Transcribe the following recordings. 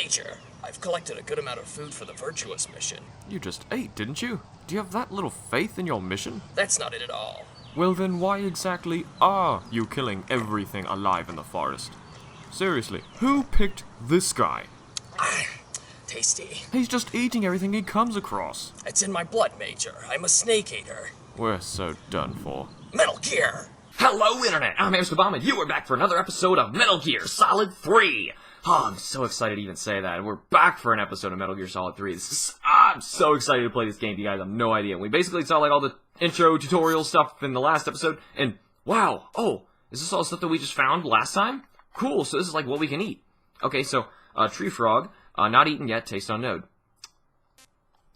Major, I've collected a good amount of food for the Virtuous mission. You just ate, didn't you? Do you have that little faith in your mission? That's not it at all. Well then, why exactly are you killing everything alive in the forest? Seriously, who picked this guy? Tasty. He's just eating everything he comes across. It's in my blood, Major. I'm a snake eater. We're so done for. Metal Gear! Hello, Internet! I'm HamsterBomb, and you are back for another episode of Metal Gear Solid 3! Oh, I'm so excited to even say that, and we're back for an episode of Metal Gear Solid 3. I'm so excited to play this game, you guys have no idea. We basically saw, like, all the intro tutorial stuff in the last episode, and wow, oh, is this all stuff that we just found last time? Cool, so this is, like, what we can eat. Okay, so, tree frog, not eaten yet, taste unknown.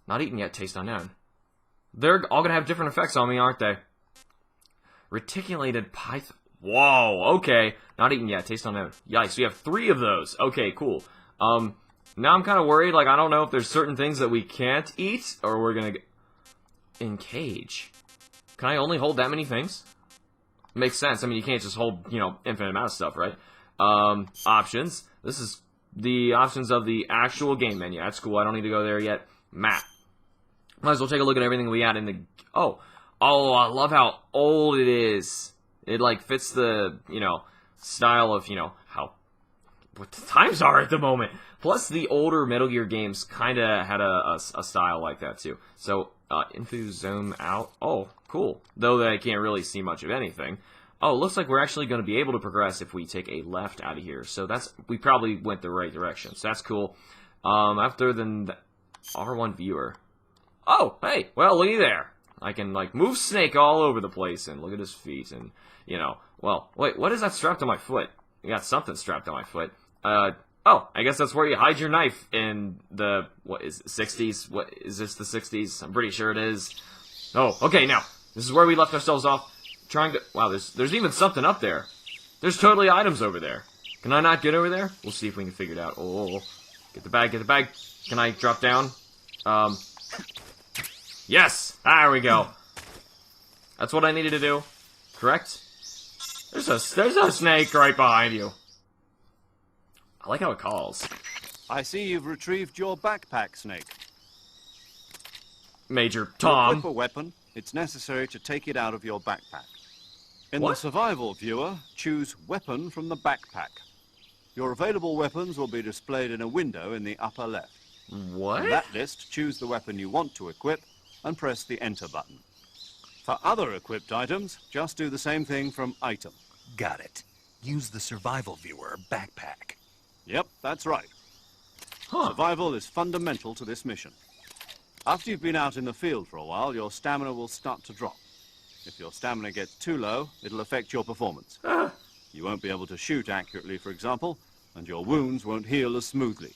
Not eaten yet, taste unknown. They're all gonna have different effects on me, aren't they? Reticulated python. Whoa, okay. Not eaten yet, taste unknown. Yikes, we have 3 of those. Okay, cool. Now I'm kind of worried, like, I don't know if there's certain things that we can't eat, or we're gonna get... In cage. Can I only hold that many things? Makes sense. I mean, you can't just hold, you know, infinite amount of stuff, right? Options. This is the options of the actual game menu. That's cool, I don't need to go there yet. Map. Might as well take a look at everything we had in the... Oh, I love how old it is. It, like, fits the, you know, style of, you know, what the times are at the moment. Plus, the older Metal Gear games kind of had a style like that, too. So, info zoom out. Oh, cool. Though I can't really see much of anything. Oh, it looks like we're actually going to be able to progress if we take a left out of here. So we probably went the right direction. So that's cool. After the R1 viewer. Oh, hey, well, looky there. I can, like, move Snake all over the place and look at his feet and, you know, well, wait, what is that strapped on my foot? You got something strapped on my foot. Oh, I guess that's where you hide your knife in the, what is it, 60s? What, is this the 60s? I'm pretty sure it is. Oh, okay, now, this is where we left ourselves off, trying to, wow, there's even something up there. There's totally items over there. Can I not get over there? We'll see if we can figure it out. Oh, get the bag, get the bag. Can I drop down? Yes! There we go. That's what I needed to do. Correct? There's a snake right behind you. I like how it calls. I see you've retrieved your backpack, Snake. Major To Tom. equip a weapon, it's necessary to take it out of your backpack. In What? the survival viewer, choose Weapon from the backpack. Your available weapons will be displayed in a window in the upper left. What? On that list, choose the weapon you want to equip and press the Enter button. For other equipped items, just do the same thing from Item. Got it. Use the survival viewer backpack. Yep, that's right. Huh. Survival is fundamental to this mission. After you've been out in the field for a while, your stamina will start to drop. If your stamina gets too low, it'll affect your performance. You won't be able to shoot accurately, for example, and your wounds won't heal as smoothly.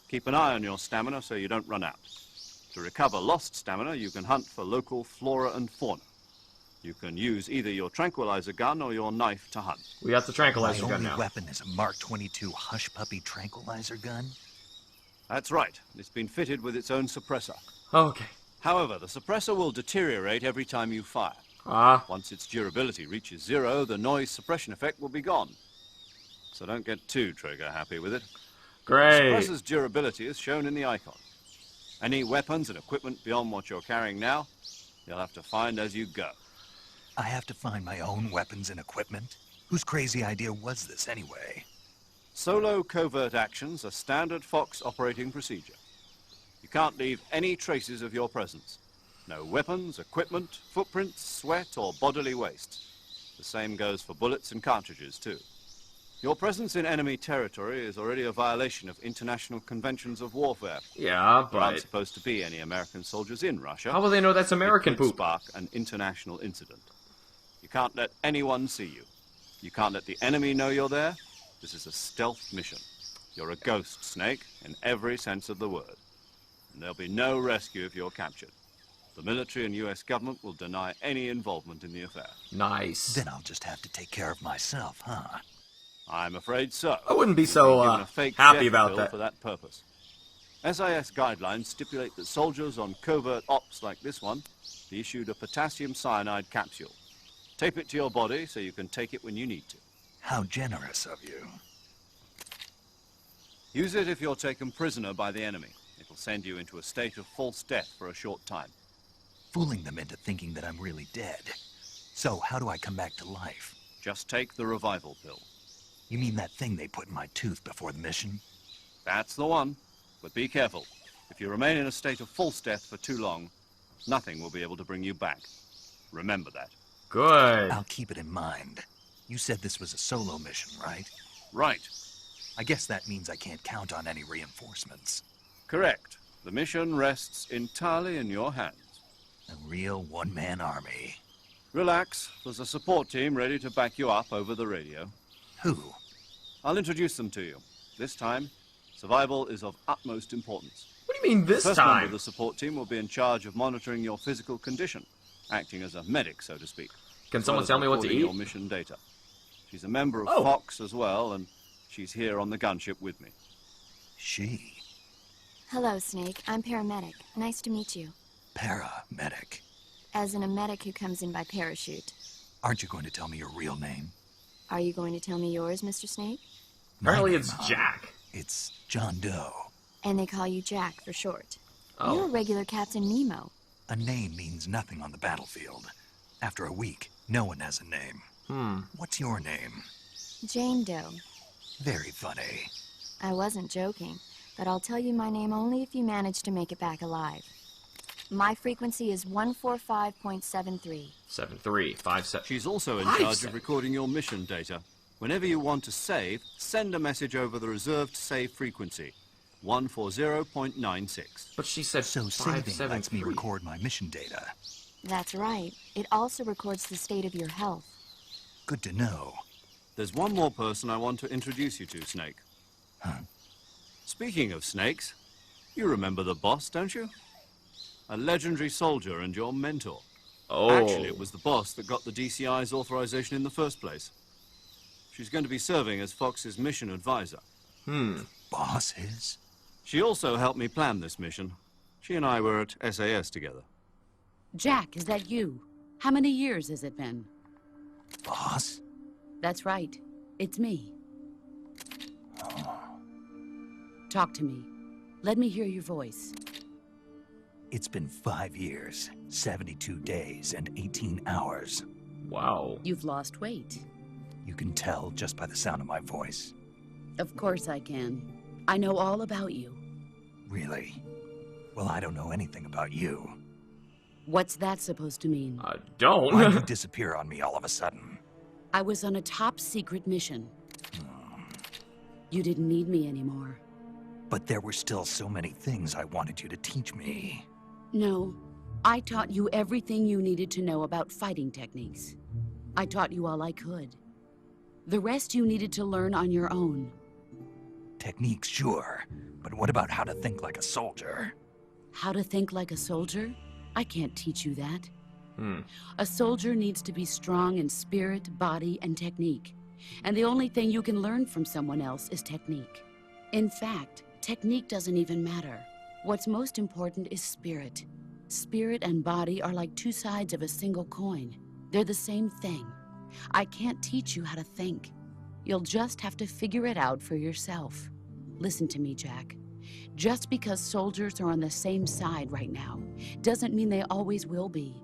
Keep an eye on your stamina so you don't run out. To recover lost stamina, you can hunt for local flora and fauna. You can use either your tranquilizer gun or your knife to hunt. We got the tranquilizer My gun only now. weapon is a Mark 22 Hush Puppy tranquilizer gun. That's right. It's been fitted with its own suppressor. Okay. However, the suppressor will deteriorate every time you fire. Once its durability reaches 0, the noise suppression effect will be gone. So don't get too trigger happy with it. Great. The suppressor's durability is shown in the icon. Any weapons and equipment beyond what you're carrying now, you'll have to find as you go. I have to find my own weapons and equipment? Whose crazy idea was this anyway? Solo covert actions are standard Fox operating procedure. You can't leave any traces of your presence. No weapons, equipment, footprints, sweat, or bodily waste. The same goes for bullets and cartridges, too. Your presence in enemy territory is already a violation of international conventions of warfare. Yeah, There aren't but supposed to be any American soldiers in Russia. how will they know that's American It could poop? spark an international incident. You can't let anyone see you. You can't let the enemy know you're there. This is a stealth mission. You're a ghost, Snake, in every sense of the word. And there'll be no rescue if you're captured. The military and US government will deny any involvement in the affair. Nice. Then I'll just have to take care of myself, huh? I'm afraid so. I wouldn't be You've so been given a fake happy death about bill that. for that purpose. SIS guidelines stipulate that soldiers on covert ops like this one be issued a potassium cyanide capsule. Tape it to your body so you can take it when you need to. How generous of you. Use it if you're taken prisoner by the enemy. It'll send you into a state of false death for a short time. Fooling them into thinking that I'm really dead. So, how do I come back to life? Just take the revival pill. You mean that thing they put in my tooth before the mission? That's the one. But be careful. If you remain in a state of false death for too long, nothing will be able to bring you back. Remember that. Good. I'll keep it in mind. You said this was a solo mission, right? Right. I guess that means I can't count on any reinforcements. Correct. The mission rests entirely in your hands. A real one-man army. Relax. There's a support team ready to back you up over the radio. Who? I'll introduce them to you. This time, survival is of utmost importance. What do you mean this First member time? of the support team will be in charge of monitoring your physical condition, acting as a medic, so to speak. Can as someone well as tell me what to recording eat? your mission data. She's a member of Oh. Fox as well, and she's here on the gunship with me. She. Hello, Snake. I'm paramedic. Nice to meet you. Paramedic. As in a medic who comes in by parachute. Aren't you going to tell me your real name? Are you going to tell me yours, Mr. Snake? Apparently My it's name, huh? Jack. It's John Doe. And they call you Jack for short. Oh. You're a regular Captain Nemo. A name means nothing on the battlefield. After a week, no one has a name. What's your name? Jane Doe. Very funny. I wasn't joking, but I'll tell you my name only if you manage to make it back alive. My frequency is 145.73. 7357. She's also in Nice. charge of recording your mission data. Whenever you want to save, send a message over the reserved save frequency, 140.96. But she said So saving lets me 573. record my mission data. That's right. It also records the state of your health. Good to know. There's one more person I want to introduce you to, Snake. Huh? Speaking of snakes, you remember the boss, don't you? A legendary soldier and your mentor. Oh. Actually, it was the boss that got the DCI's authorization in the first place. She's going to be serving as Fox's mission advisor. Boss is? She also helped me plan this mission. She and I were at SAS together. Jack, is that you? How many years has it been? Boss? That's right. It's me. Talk to me. Let me hear your voice. It's been 5 years, 72 days, and 18 hours. Wow. You've lost weight. You can tell just by the sound of my voice. Of course I can. I know all about you. Really? Well, I don't know anything about you. What's that supposed to mean? Why'd you Don't. disappear on me all of a sudden? I was on a top secret mission. You didn't need me anymore. But there were still so many things I wanted you to teach me. No, I taught you everything you needed to know about fighting techniques. I taught you all I could. The rest you needed to learn on your own. Techniques, sure. But what about how to think like a soldier? How to think like a soldier? I can't teach you that. A soldier needs to be strong in spirit, body, and technique. And the only thing you can learn from someone else is technique. In fact, technique doesn't even matter. What's most important is spirit. Spirit and body are like two sides of a single coin. They're the same thing. I can't teach you how to think. You'll just have to figure it out for yourself. Listen to me, Jack. Just because soldiers are on the same side right now doesn't mean they always will be.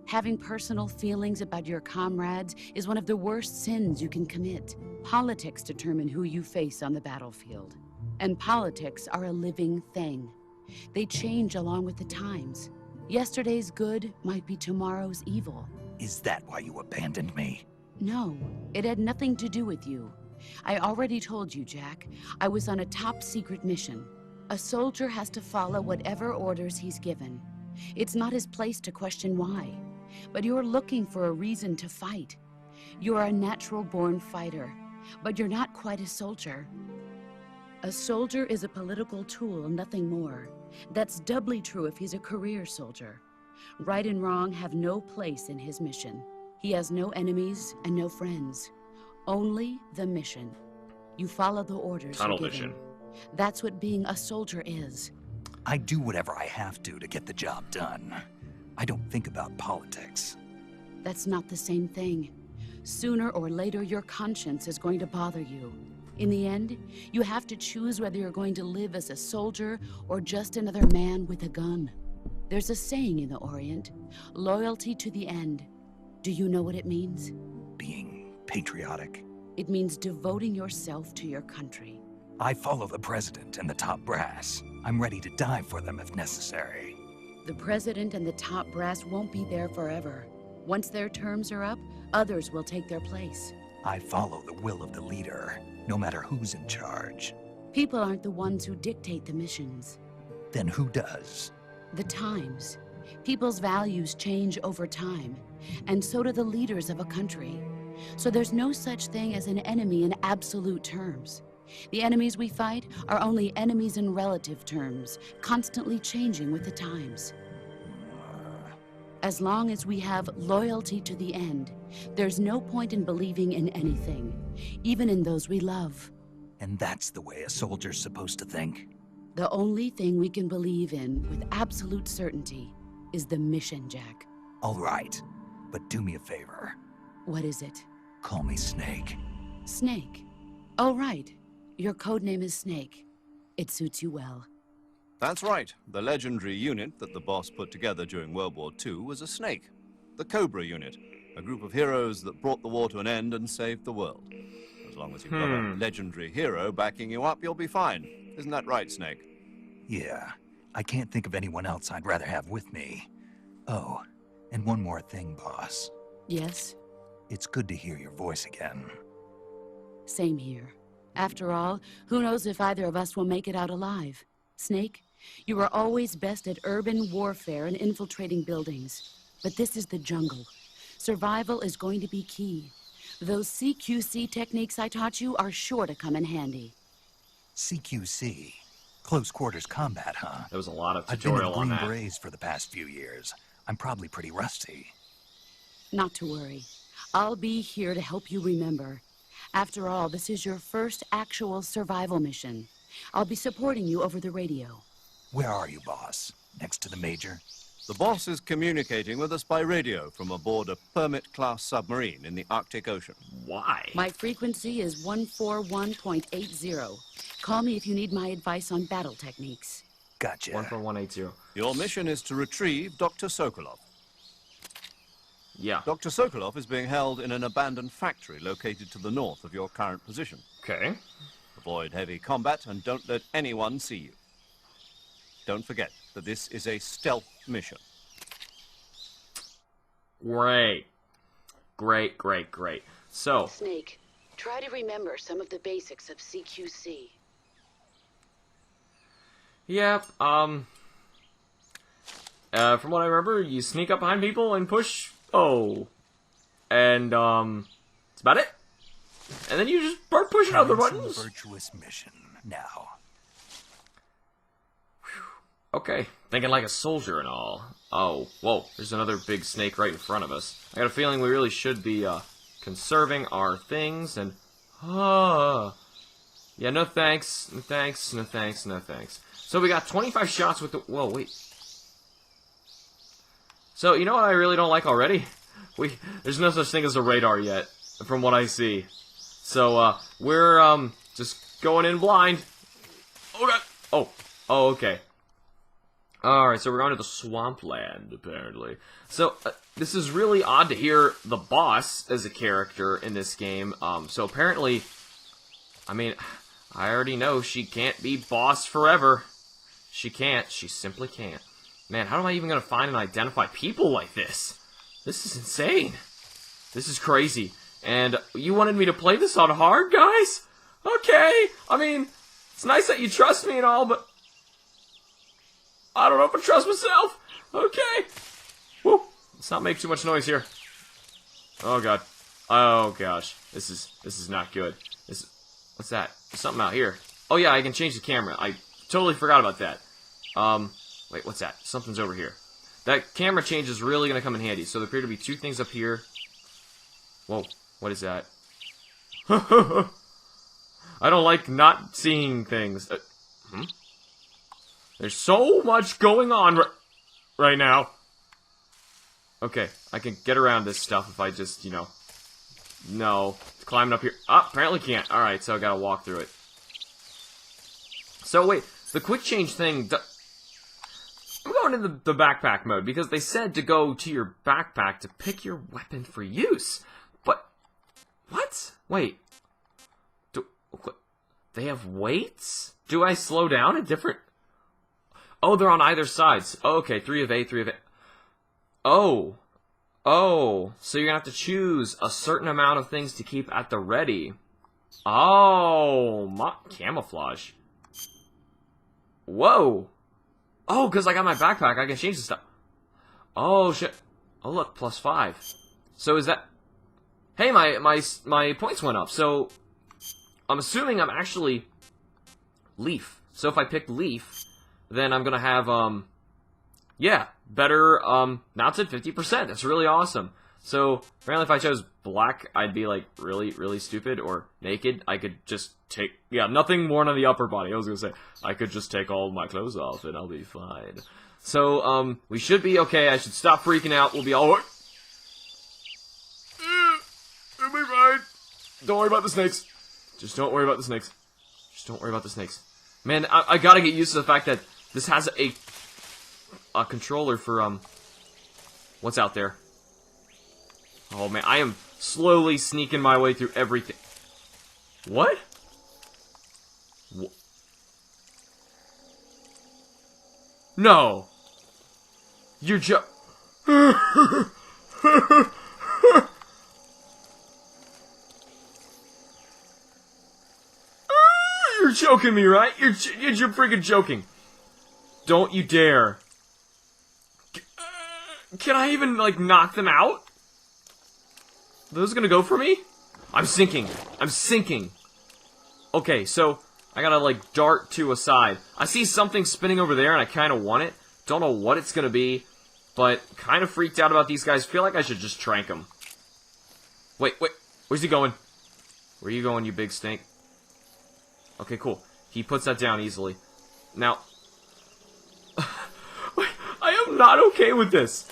Having personal feelings about your comrades is one of the worst sins you can commit. Politics determine who you face on the battlefield. And politics are a living thing. They change along with the times. Yesterday's good might be tomorrow's evil. Is that why you abandoned me? No, it had nothing to do with you. I already told you, Jack. I was on a top secret mission. A soldier has to follow whatever orders he's given. It's not his place to question why. But you're looking for a reason to fight. You're a natural-born fighter, but you're not quite a soldier. A soldier is a political tool, nothing more. That's doubly true if he's a career soldier. Right and wrong have no place in his mission. He has no enemies and no friends. Only the mission. You follow the orders Tunnel you're given. vision. That's what being a soldier is. I do whatever I have to get the job done. I don't think about politics. That's not the same thing. Sooner or later, your conscience is going to bother you. In the end, you have to choose whether you're going to live as a soldier or just another man with a gun. There's a saying in the Orient, loyalty to the end. Do you know what it means? Being patriotic. It means devoting yourself to your country. I follow the president and the top brass. I'm ready to die for them if necessary. The president and the top brass won't be there forever. Once their terms are up, others will take their place. I follow the will of the leader, no matter who's in charge. People aren't the ones who dictate the missions. Then who does? The times. People's values change over time, and so do the leaders of a country. So there's no such thing as an enemy in absolute terms. The enemies we fight are only enemies in relative terms, constantly changing with the times. As long as we have loyalty to the end, there's no point in believing in anything, even in those we love. And that's the way a soldier's supposed to think? The only thing we can believe in with absolute certainty is the mission, Jack. All right, but do me a favor. What is it? Call me Snake. Snake. Oh, right. Your codename is Snake. It suits you well. That's right. The legendary unit that the boss put together during World War II was a snake. The Cobra unit, a group of heroes that brought the war to an end and saved the world. As long as you've got a legendary hero backing you up, you'll be fine. Isn't that right, Snake? Yeah, I can't think of anyone else I'd rather have with me. Oh, and one more thing, boss. Yes? It's good to hear your voice again. Same here. After all, who knows if either of us will make it out alive? Snake, you are always best at urban warfare and infiltrating buildings. But this is the jungle. Survival is going to be key. Those CQC techniques I taught you are sure to come in handy. CQC? Close quarters combat, huh? There was a lot of I've been in tutorial on Green that. Berets for the past few years. I'm probably pretty rusty. Not to worry. I'll be here to help you remember. After all, this is your first actual survival mission. I'll be supporting you over the radio. Where are you, boss? Next to the Major? The boss is communicating with us by radio from aboard a Permit-class submarine in the Arctic Ocean. Why? My frequency is 141.80. Call me if you need my advice on battle techniques. Gotcha. 14180. Your mission is to retrieve Dr. Sokolov. Yeah. Dr. Sokolov is being held in an abandoned factory located to the north of your current position. Okay. Avoid heavy combat and don't let anyone see you. Don't forget that this is a stealth mission. Great. Great, great, great. So, Snake, try to remember some of the basics of CQC. yeah, from what I remember, you sneak up behind people and push O. And, that's about it. And then you just start pushing other buttons. Virtuous mission. Now. Okay, thinking like a soldier and all. Oh, whoa, there's another big snake right in front of us. I got a feeling we really should be, conserving our things and... Yeah, no thanks, no thanks, no thanks, no thanks. So we got 25 shots with the... Whoa, wait. So, you know what I really don't like already? There's no such thing as a radar yet, from what I see. So, we're, just going in blind. Oh, God. Oh, okay. Alright, so we're going to the swampland, apparently. So, this is really odd to hear the boss as a character in this game. So apparently, I mean, I already know she can't be boss forever. She can't. She simply can't. Man, how am I even going to find and identify people like this? This is insane. This is crazy. And you wanted me to play this on hard, guys? Okay. I mean, it's nice that you trust me and all, but I don't know if I trust myself. Okay. Woo. Let's not make too much noise here. Oh, God. Oh, gosh. This is not good. What's that? There's something out here. Oh, yeah, I can change the camera. I totally forgot about that. Wait, what's that? Something's over here. That camera change is really going to come in handy. So there appear to be two things up here. Whoa, what is that? I don't like not seeing things. There's so much going on right now. Okay, I can get around this stuff if I just, you know, No. Climbing up here. Oh, apparently can't. Alright, so I gotta walk through it. So, wait. The quick change thing... I'm going into the backpack mode, because they said to go to your backpack to pick your weapon for use. But... What? Wait. They have weights? Do I slow down at different... Oh, they're on either sides. Oh, okay, 3 of A, 3 of A. Oh. Oh. So you're gonna have to choose a certain amount of things to keep at the ready. Oh. Camouflage. Whoa. Oh, because I got my backpack, I can change the stuff. Oh, shit. Oh, look, +5. So is that... Hey, my points went up, so... I'm assuming I'm actually... Leaf. So if I pick Leaf, then I'm gonna have, yeah, better, now it's at 50%. That's really awesome. So, apparently if I chose black, I'd be, like, really, really stupid, or naked. I could just take, yeah, nothing worn on the upper body. I was gonna say, I could just take all my clothes off, and I'll be fine. So, we should be okay. I should stop freaking out. We'll be alright. It'll be fine. Don't worry about the snakes. Just don't worry about the snakes. Just don't worry about the snakes. Man, I gotta get used to the fact that this has a controller for, what's out there. Oh, man, I am slowly sneaking my way through everything. What? No. You're You're joking me, right? You're freaking joking. Don't you dare. Can I even, like, knock them out? Are those gonna go for me? I'm sinking. I'm sinking. Okay, so I gotta, like, dart to a side. I see something spinning over there, and I kind of want it. Don't know what it's gonna be, but kind of freaked out about these guys. Feel like I should just trank them. Wait. Where's he going? Where are you going, you big stink? Okay, cool. He puts that down easily. Now... I am not okay with this.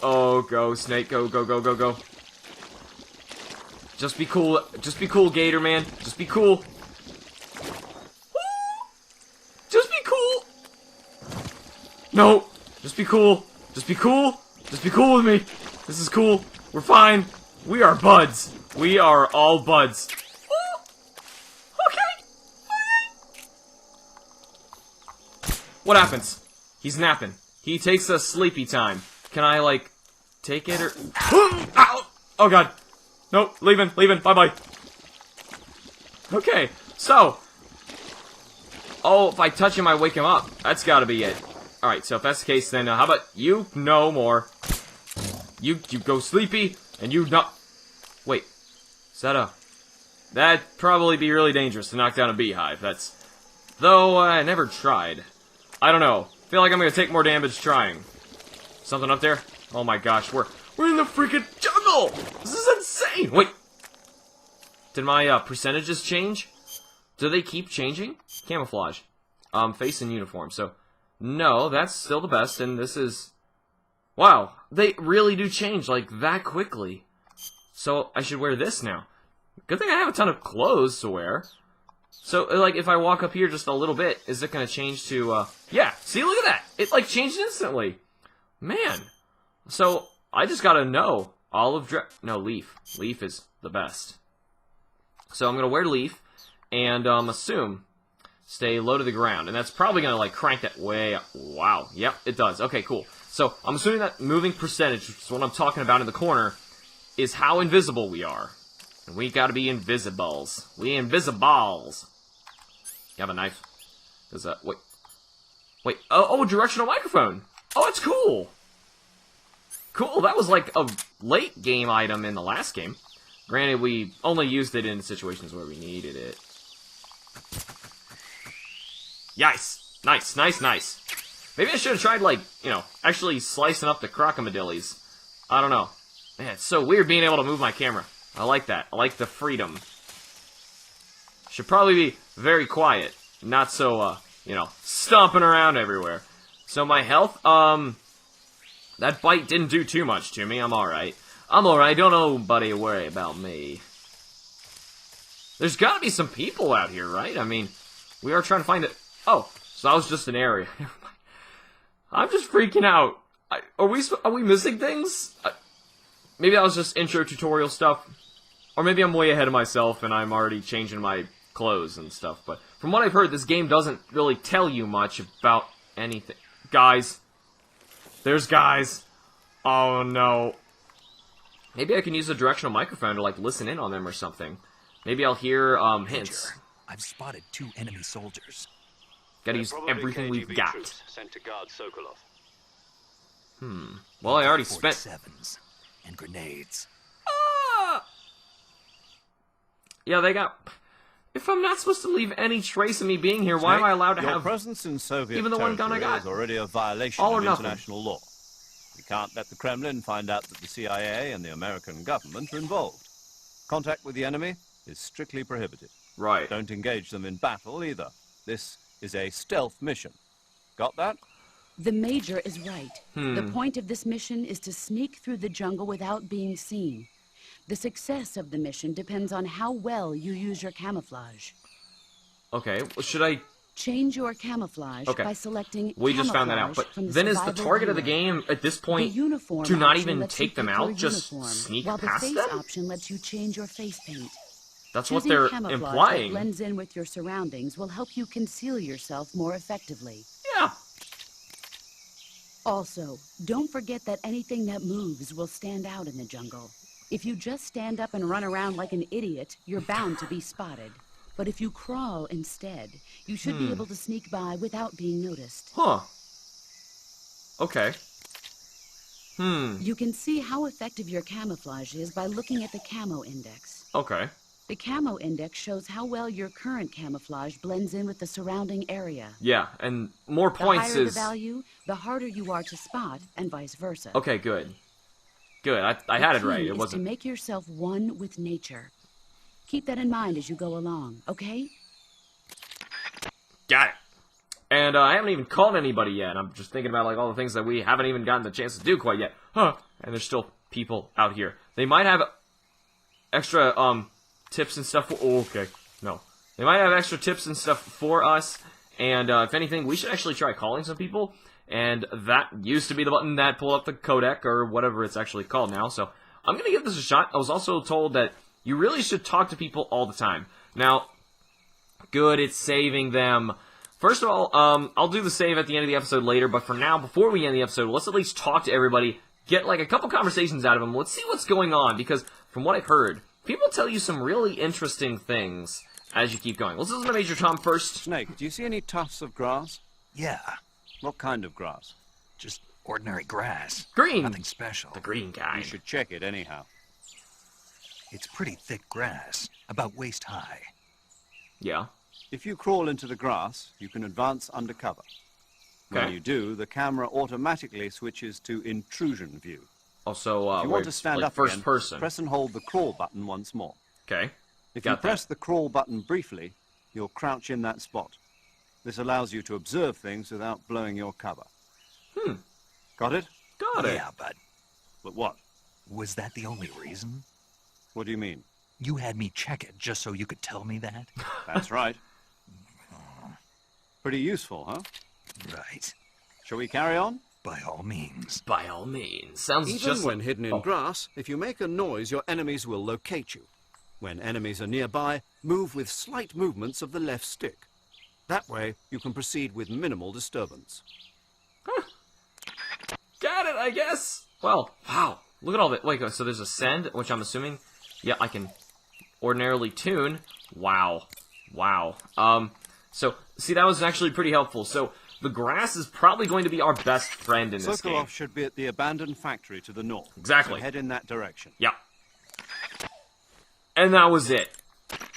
Oh, go, snake. Go. Just be cool. Just be cool, Gator Man. Just be cool. Just be cool. No. Just be cool. Just be cool. Just be cool with me. This is cool. We're fine. We are buds. We are all buds. What happens? He's napping. He takes a sleepy time. Can I, like, take it or... Ow! Oh, God. Nope, leaving. Bye-bye. Okay, so... Oh, if I touch him, I wake him up. That's gotta be it. Alright, so if that's the case, then how about you no more? You go sleepy, and you not... Wait. Is that a... That'd probably be really dangerous to knock down a beehive. That's... Though, I never tried. I don't know. Feel like I'm gonna take more damage trying. Something up there? Oh my gosh, we're in the freaking jungle! This is insane! Wait. Did my percentages change? Do they keep changing? Camouflage. Face and uniform. So, no, that's still the best, and this is... Wow, they really do change, like, that quickly. So, I should wear this now. Good thing I have a ton of clothes to wear. So, like, if I walk up here just a little bit, is it gonna change to, yeah, see, look at that! It, like, changed instantly. Man. So, I just gotta know. No, Leaf. Leaf is the best. So, I'm gonna wear Leaf, and, assume, stay low to the ground. And that's probably gonna, like, crank that way up. Wow. Yep, it does. Okay, cool. So, I'm assuming that moving percentage, which is what I'm talking about in the corner, is how invisible we are. And we gotta be invisibles. We invisibles. You have a knife. Does that... Wait. Oh, directional microphone. Oh, that's cool. Cool, that was like a late game item in the last game. Granted, we only used it in situations where we needed it. Yes. Nice. Maybe I should have tried, like, you know, actually slicing up the crocodilies. I don't know. Man, it's so weird being able to move my camera. I like that. I like the freedom. Should probably be very quiet. Not so, you know, stomping around everywhere. So my health, that bite didn't do too much to me. I'm alright. I'm alright, don't nobody worry about me. There's gotta be some people out here, right? I mean, we are trying to find it. Oh, so that was just an area. Never mind. I'm just freaking out. Are we missing things? Maybe that was just intro tutorial stuff. Or maybe I'm way ahead of myself and I'm already changing my clothes and stuff. But from what I've heard, this game doesn't really tell you much about anything. Guys. There's guys. Oh no. Maybe I can use a directional microphone to like listen in on them or something. Maybe I'll hear hints. Major, I've spotted 2 enemy soldiers. Gotta use everything we've got. Sent to guard Sokolov. Well, I already spent... 47s and grenades. Yeah, they got... If I'm not supposed to leave any trace of me being here, why am I allowed to Your have... presence in Soviet even the one gun I territory got? is already a violation All or of nothing. international law. We can't let the Kremlin find out that the CIA and the American government are involved. Contact with the enemy is strictly prohibited. Right. Don't engage them in battle either. This is a stealth mission. Got that? The Major is right. The point of this mission is to sneak through the jungle without being seen. The success of the mission depends on how well you use your camouflage. Okay, well, should I... Change your camouflage Okay. by selecting We just found that out, but from the then is the survival target of the viewer. game at this The point uniform to not option even lets you take them pick your out, just uniform, sneak while past the face them? option lets you change your face paint. That's what Choosing they're camouflage that implying. blends in with your surroundings will help you conceal yourself more effectively. Yeah. Also, don't forget that anything that moves will stand out in the jungle. If you just stand up and run around like an idiot, you're bound to be spotted. But if you crawl instead, you should be able to sneak by without being noticed. Huh. Okay. You can see how effective your camouflage is by looking at the camo index. Okay. The camo index shows how well your current camouflage blends in with the surrounding area. Yeah, and more The points higher is... the value, the harder you are to spot, and vice versa. Okay, good. Good, I had it right. The key It is wasn't... to make yourself one with nature. Keep that in mind as you go along, okay? Got it. And I haven't even called anybody yet. I'm just thinking about like all the things that we haven't even gotten the chance to do quite yet. Huh. And there's still people out here. They might have extra tips and stuff. Oh, okay. No. They might have extra tips and stuff for us. And if anything, we should actually try calling some people. And that used to be the button that pulled up the codec or whatever it's actually called now. So I'm going to give this a shot. I was also told that you really should talk to people all the time. Now, good, it's saving them. First of all, I'll do the save at the end of the episode later, but for now, before we end the episode, let's at least talk to everybody, get like a couple conversations out of them, let's see what's going on, because from what I've heard, people tell you some really interesting things as you keep going. Let's listen to Major Tom first. Snake, do you see any tufts of grass? Yeah, What kind of grass? just ordinary grass. Green. Nothing special. The green guy. You should check it anyhow. It's pretty thick grass, about waist high. Yeah. If you crawl into the grass, you can advance undercover. When Okay. you do, the camera automatically switches to intrusion view. Also, If you where want to it's, stand like, up first again, person. press and hold the crawl button once more. Okay. If Got you that. press the crawl button briefly, you'll crouch in that spot. This allows you to observe things without blowing your cover. Got it? Got it. Yeah, but But what? was that the only reason? What do you mean? You had me check it just so you could tell me that? That's right. Pretty useful, huh? Right. Shall we carry on? By all means. By all means. Sounds Even just when like... hidden in Oh. grass, if you make a noise, your enemies will locate you. When enemies are nearby, move with slight movements of the left stick. That way, you can proceed with minimal disturbance. Got it, I guess. Well, wow. Look at all that. Wait, so there's a send, which I'm assuming, yeah, I can ordinarily tune. Wow. Wow. So, see, that was actually pretty helpful. So, the grass is probably going to be our best friend in this game. Sokolov should be at the abandoned factory to the north. Exactly. So head in that direction. Yeah. And that was it.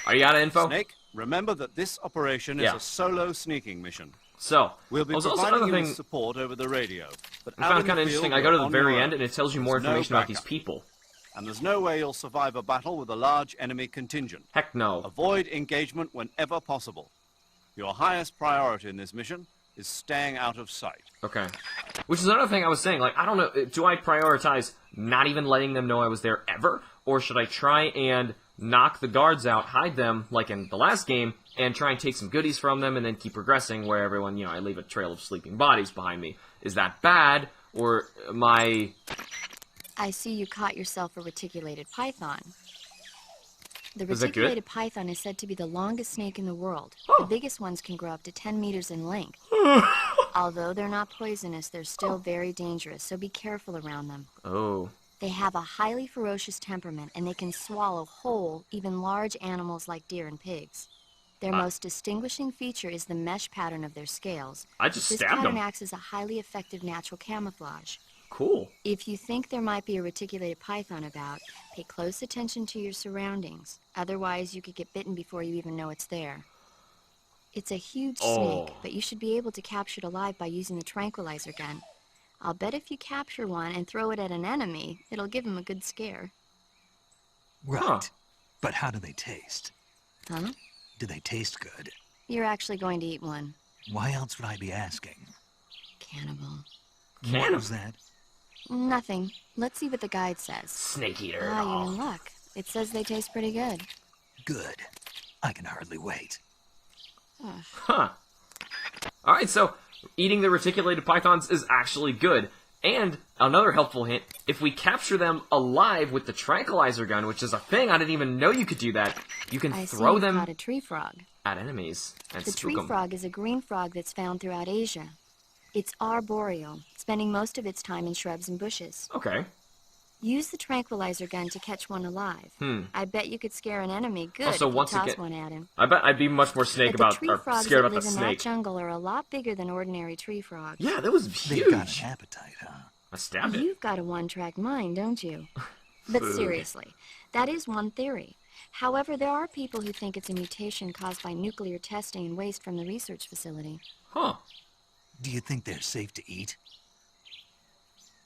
Are you out of info? Snake, remember that this operation is Yeah. a solo sneaking mission. So, We'll be there was also providing another you thing with support over the radio. But I out found in kind the of interesting. field, I go to you're the on very your end, own. and it tells you more There's no information about these backup. people. And there's no way you'll survive a battle with a large enemy contingent. Heck no. Avoid engagement whenever possible. Your highest priority in this mission is staying out of sight. Okay. Which is another thing I was saying, like, I don't know, do I prioritize not even letting them know I was there ever? Or should I try and knock the guards out, hide them, like in the last game, and try and take some goodies from them and then keep progressing where everyone, I leave a trail of sleeping bodies behind me? Is that bad? Or am I... I see you caught yourself a reticulated python. The Is that good? reticulated python is said to be the longest snake in the world. Oh. The biggest ones can grow up to 10 meters in length. Although they're not poisonous, they're still very dangerous, so be careful around them. Oh. They have a highly ferocious temperament, and they can swallow whole, even large animals like deer and pigs. Their most distinguishing feature is the mesh pattern of their scales. I just This stabbed pattern them. acts as a highly effective natural camouflage. Cool. If you think there might be a reticulated python about, pay close attention to your surroundings. Otherwise, you could get bitten before you even know it's there. It's a huge snake, but you should be able to capture it alive by using the tranquilizer gun. I'll bet if you capture one and throw it at an enemy, it'll give him a good scare. Right. Huh. But how do they taste? Huh? Do they taste good? You're actually going to eat one. Why else would I be asking? Cannibal. What was that? Nothing. Let's see what the guide says. Snake eater. Ah, you're in luck. It says they taste pretty good. Good. I can hardly wait. Huh. Alright, so eating the reticulated pythons is actually good. And another helpful hint, if we capture them alive with the tranquilizer gun, which is a thing, I didn't even know you could do that, you can I see throw you've them caught a tree frog. at enemies and The spook tree them. frog is a green frog that's found throughout Asia. It's arboreal, spending most of its time in shrubs and bushes. Okay. Use the tranquilizer gun to catch one alive. I bet you could scare an enemy good Also, if you once toss again- one at him. I bet I'd be much more snake But the about, tree or frogs scared that about the live in that snake. jungle are a lot bigger than ordinary tree frogs. Yeah, that was They've got huge. an appetite, huh? I stabbed it. You've got a one-track mind, don't you? But Food. seriously, that is one theory. However, there are people who think it's a mutation caused by nuclear testing and waste from the research facility. Huh. Do you think they're safe to eat?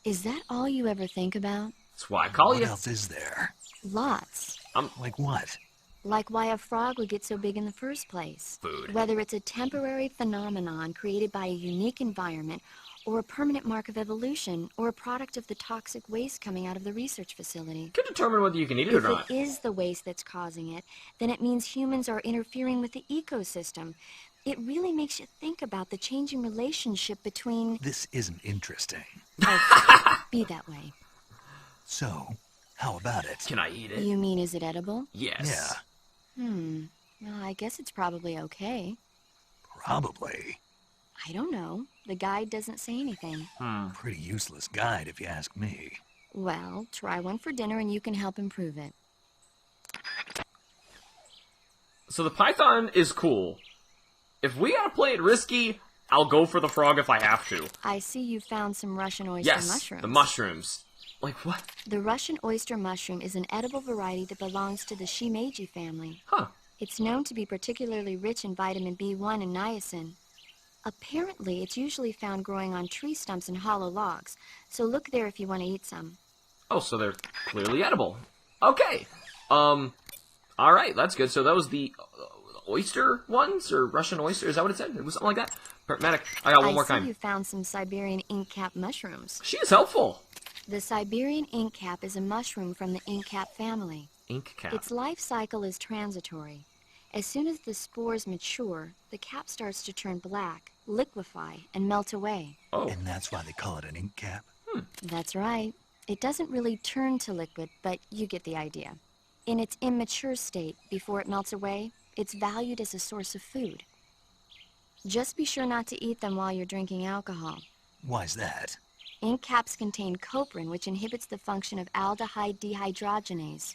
Is that all you ever think about? That's why I call What you. else is there? Lots. Like what? Like why a frog would get so big in the first place. Food. Whether it's a temporary phenomenon created by a unique environment, or a permanent mark of evolution, or a product of the toxic waste coming out of the research facility. Could determine whether you can eat it or If not. it is the waste that's causing it, then it means humans are interfering with the ecosystem. It really makes you think about the changing relationship between... This isn't interesting. Oh, be that way. So, how about it? Can I eat it? You mean, is it edible? Yes. Yeah, Well, I guess it's probably okay. probably. I don't know. The guide doesn't say anything. Pretty useless guide, if you ask me. Well, try one for dinner and you can help improve it. So the python is cool. If we gotta play it risky, I'll go for the frog if I have to. I see you found some Russian oyster Yes, mushrooms. the mushrooms. Like what? The Russian oyster mushroom is an edible variety that belongs to the shimeji family. Huh. It's known to be particularly rich in vitamin B1 and niacin. Apparently, it's usually found growing on tree stumps and hollow logs, so look there if you want to eat some. Oh, so they're clearly edible. Okay. Alright, that's good. So that was the oyster ones, or Russian oyster? Is that what it said? It was something like that? Medic, I got one more I see kind. you found some Siberian ink cap mushrooms. She is helpful. The Siberian ink cap is a mushroom from the ink cap family. Ink cap. Its life cycle is transitory. As soon as the spores mature, the cap starts to turn black, liquefy, and melt away. Oh. And that's why they call it an ink cap? That's right. It doesn't really turn to liquid, but you get the idea. In its immature state, before it melts away, it's valued as a source of food. Just be sure not to eat them while you're drinking alcohol. Why's that? Ink caps contain coprin, which inhibits the function of aldehyde dehydrogenase.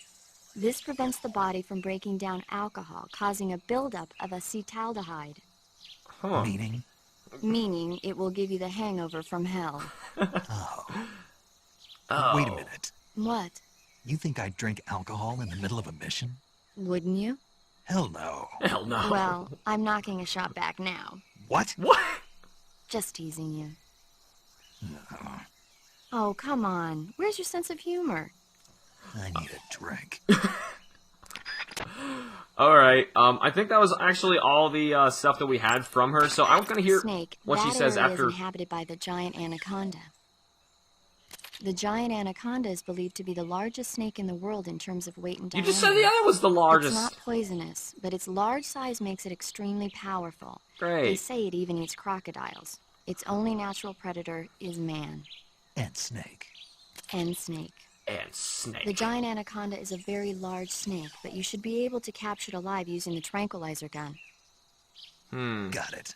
This prevents the body from breaking down alcohol, causing a buildup of acetaldehyde, Huh. Meaning? meaning it will give you the hangover from hell. Oh. Wait a minute. What? You think I'd drink alcohol in the middle of a mission? Wouldn't you? Hell no. Hell no. Well, I'm knocking a shot back now. What? What? Just teasing you. Oh, come on. Where's your sense of humor? I need a drink. Alright, I think that was actually all the stuff that we had from her, so I'm gonna hear Snake, what she says area after... is inhabited by the giant anaconda. The giant anaconda is believed to be the largest snake in the world in terms of weight and You diameter. just said the other was the largest. It's not poisonous, but its large size makes it extremely powerful. Great. They say it even eats crocodiles. Its only natural predator is man. And snake. And snake. And snake. The giant anaconda is a very large snake, but you should be able to capture it alive using the tranquilizer gun. Got it.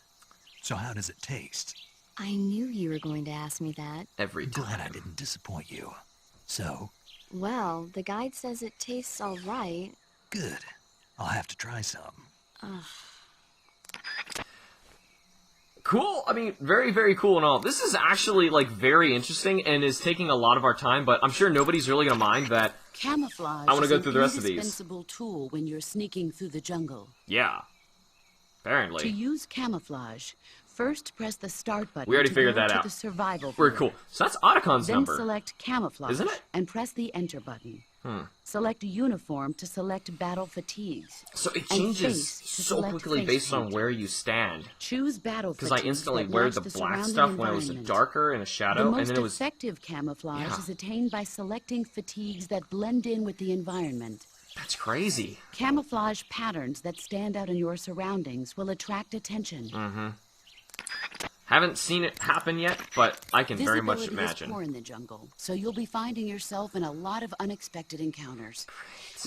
So how does it taste? I knew you were going to ask me that. Every time. Glad I didn't disappoint you. So? Well, the guide says it tastes all right. Good. I'll have to try some. Cool. I mean, very, very cool and all. This is actually, like, very interesting and is taking a lot of our time, but I'm sure nobody's really going to mind that. Camouflage I wanna is go an through the rest of these. indispensable tool when you're sneaking through the jungle. Yeah. Apparently. To use camouflage, first press the start button We already to figured go that to out. the survival Very field. cool. So that's Otacon's Then number. select camouflage Isn't it? and press the enter button. Select uniform to select battle fatigues. So it and changes face to so select quickly face based on paint. where you stand. Choose battle Because fatigues I instantly that wear match the the black surrounding stuff when it was a environment. darker and a The shadow, and most then it was... effective camouflage Yeah. is attained by selecting fatigues that blend in with the environment. That's crazy. Camouflage patterns that stand out in your surroundings will attract attention. Haven't seen it happen yet, but I can very much Visibility is imagine. poor in the jungle, so you'll be finding yourself in a lot of unexpected encounters.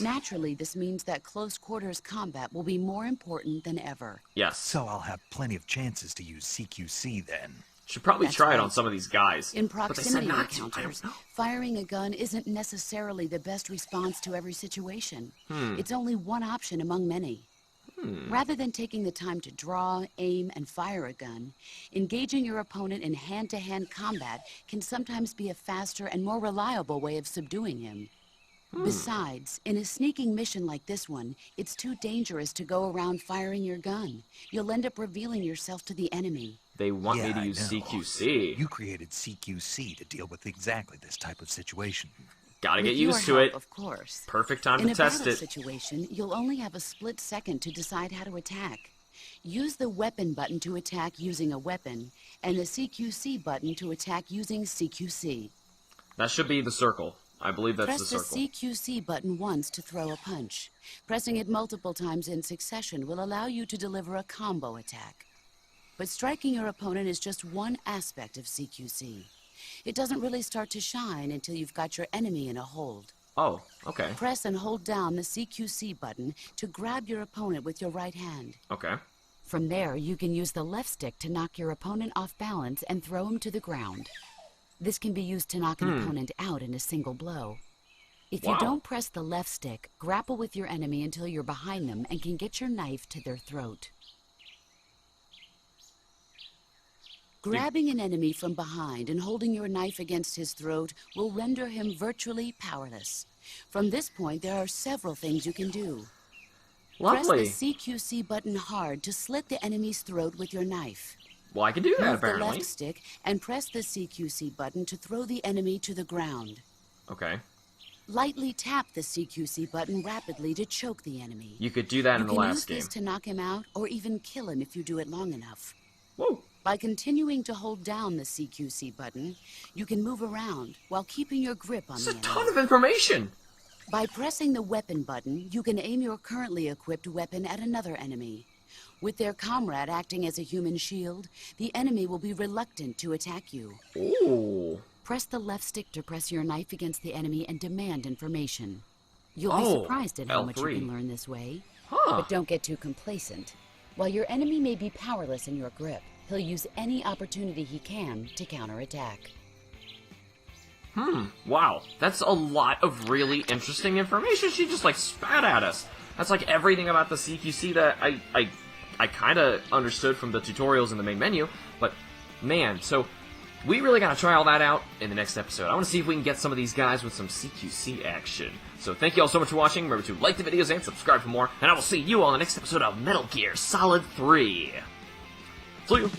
Naturally, this means that close quarters combat will be more important than ever. Yes. So I'll have plenty of chances to use CQC then. Should probably That's try it right. on some of these guys. In But they said proximity not to. I encounters, don't know. firing a gun isn't necessarily the best response to every situation. It's only one option among many. Rather than taking the time to draw, aim, and fire a gun, engaging your opponent in hand-to-hand combat can sometimes be a faster and more reliable way of subduing him. Besides, in a sneaking mission like this one, it's too dangerous to go around firing your gun. You'll end up revealing yourself to the enemy. They want me Yeah, to I use know. CQC. You created CQC to deal with exactly this type of situation. Gotta With get your used to help, it. of course. Perfect time In to a test battle it. situation, you'll only have a split second to decide how to attack. Use the weapon button to attack using a weapon, and the CQC button to attack using CQC. That should be the circle. I believe that's Press the the circle. CQC button once to throw a punch. Pressing it multiple times in succession will allow you to deliver a combo attack. But striking your opponent is just one aspect of CQC. It doesn't really start to shine until you've got your enemy in a hold. Oh, okay. Press and hold down the CQC button to grab your opponent with your right hand. Okay. From there, you can use the left stick to knock your opponent off balance and throw him to the ground. This can be used to knock an opponent out in a single blow. If Wow. you don't press the left stick, grapple with your enemy until you're behind them and can get your knife to their throat. Grabbing an enemy from behind and holding your knife against his throat will render him virtually powerless. From this point, there are several things you can do. Lovely. Press the CQC button hard to slit the enemy's throat with your knife. Well, I can do that, Move the apparently. left stick and press the CQC button to throw the enemy to the ground. Okay. Lightly tap the CQC button rapidly to choke the enemy. You could do that in You the can use last game. this to knock him out or even kill him if you do it long enough. Whoa. By continuing to hold down the CQC button, you can move around while keeping your grip on That's the a enemy. ton of information. By pressing the weapon button, you can aim your currently equipped weapon at another enemy. With their comrade acting as a human shield, the enemy will be reluctant to attack you. Ooh. Press the left stick to press your knife against the enemy and demand information. You'll Oh, be surprised at how much you L3. can learn this way. Huh. But don't get too complacent. While your enemy may be powerless in your grip, he'll use any opportunity he can to counterattack. Wow. That's a lot of really interesting information she just, like, spat at us. That's like everything about the CQC that I kind of understood from the tutorials in the main menu, but man, so we really gotta try all that out in the next episode. I want to see if we can get some of these guys with some CQC action. So thank you all so much for watching. Remember to like the videos and subscribe for more, and I will see you all in the next episode of Metal Gear Solid 3. See you.